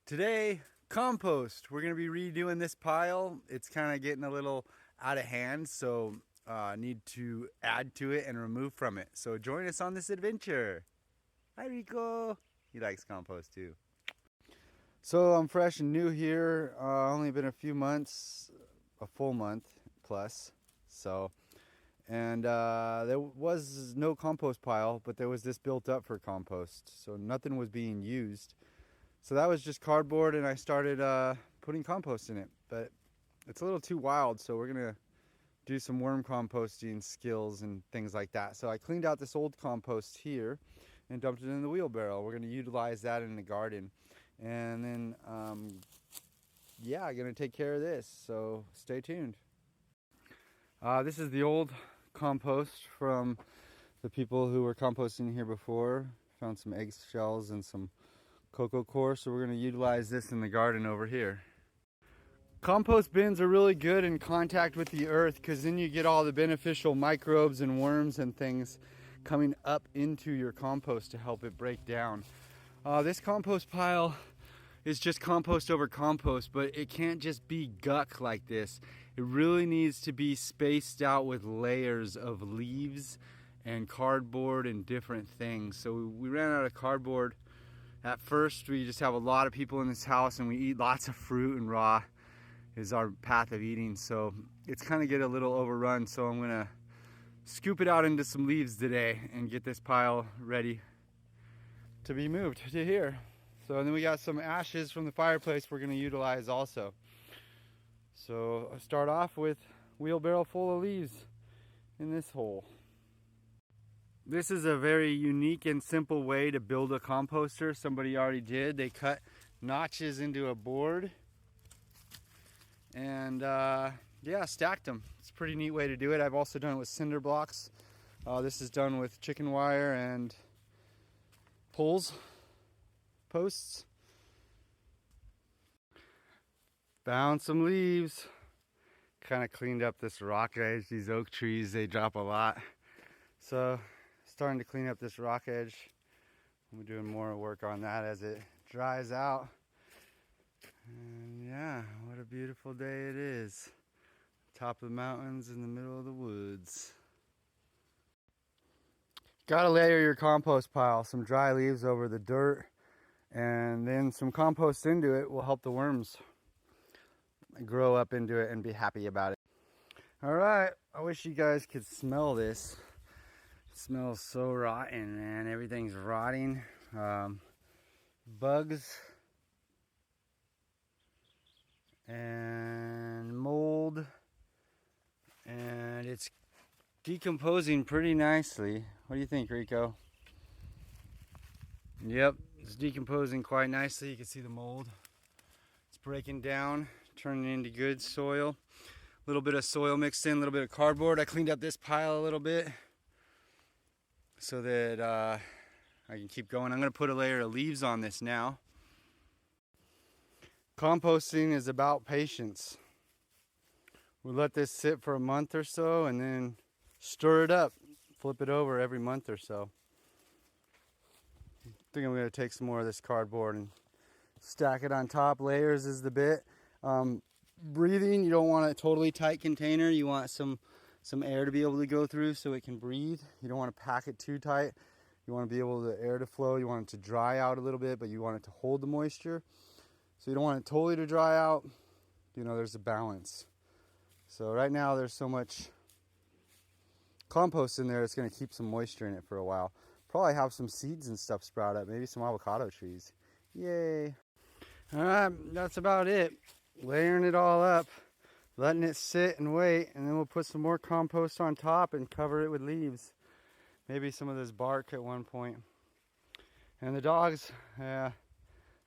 Today, compost. We're going to be redoing this pile. It's kind of getting a little out of hand, so I need to add to it and remove from it. So join us on this adventure. Hi, Rico. He likes compost too. So I'm fresh and new here. Only been a few months, a full month plus. And there was no compost pile, but there was this built up for compost. So nothing was being used. So that was just cardboard, and I started putting compost in it. But it's a little too wild, so we're gonna do some worm composting skills and things like that. So I cleaned out this old compost here and dumped it in the wheelbarrow. We're gonna utilize that in the garden. And then, yeah, I'm gonna take care of this, so stay tuned. This is the old compost from the people who were composting here before. Found some egg shells and some cocoa core, so we're going to utilize this in the garden over here. Compost bins are really good in contact with the earth because then you get all the beneficial microbes and worms and things coming up into your compost to help it break down. This compost pile is just compost over compost, but it can't just be guck like this. It really needs to be spaced out with layers of leaves and cardboard and different things. So we ran out of cardboard. At first, we just have a lot of people in this house and we eat lots of fruit, and raw is our path of eating. So it's kind of get a little overrun. So I'm gonna scoop it out into some leaves today and get this pile ready to be moved to here. So then we got some ashes from the fireplace we're gonna utilize also. So I'll start off with wheelbarrow full of leaves in this hole. This is a very unique and simple way to build a composter. Somebody already did. They cut notches into a board and yeah, stacked them. It's a pretty neat way to do it. I've also done it with cinder blocks. This is done with chicken wire and posts. Found some leaves. Kind of cleaned up this rock edge. These oak trees, they drop a lot. So starting to clean up this rock edge. We're doing more work on that as it dries out. And yeah, what a beautiful day it is. Top of the mountains in the middle of the woods. Gotta layer your compost pile. Some dry leaves over the dirt and then some compost into it will help the worms grow up into it and be happy about it. All right, I wish you guys could smell this. It smells so rotten, man. Everything's rotting. Bugs and mold, and it's decomposing pretty nicely. What do you think, Rico? Yep, it's decomposing quite nicely. You can see the mold. It's breaking down, turning into good soil. A little bit of soil mixed in, a little bit of cardboard. I cleaned up this pile a little bit so that I can keep going. I'm going to put a layer of leaves on this now. Composting is about patience. We let this sit for a month or so and then stir it up, flip it over every month or so. I think I'm going to take some more of this cardboard and stack it on top. Layers is the bit. Breathing, you don't want a totally tight container. You want some air to be able to go through so it can breathe. You don't want to pack it too tight. You want to be able to air to flow. You want it to dry out a little bit, but you want it to hold the moisture. So you don't want it totally to dry out. You know, there's a balance. So right now there's so much compost in there, it's going to keep some moisture in it for a while. Probably have some seeds and stuff sprout up, maybe some avocado trees. Yay. All right, that's about it. Layering it all up, letting it sit and wait, and then we'll put some more compost on top and cover it with leaves. Maybe some of this bark at one point. And the dogs, yeah,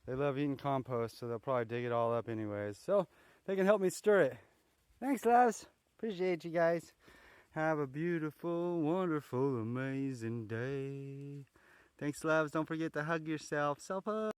they love eating compost, so they'll probably dig it all up anyways. So they can help me stir it. Thanks, loves. Appreciate you guys. Have a beautiful, wonderful, amazing day. Thanks, loves. Don't forget to hug yourself. Self hug.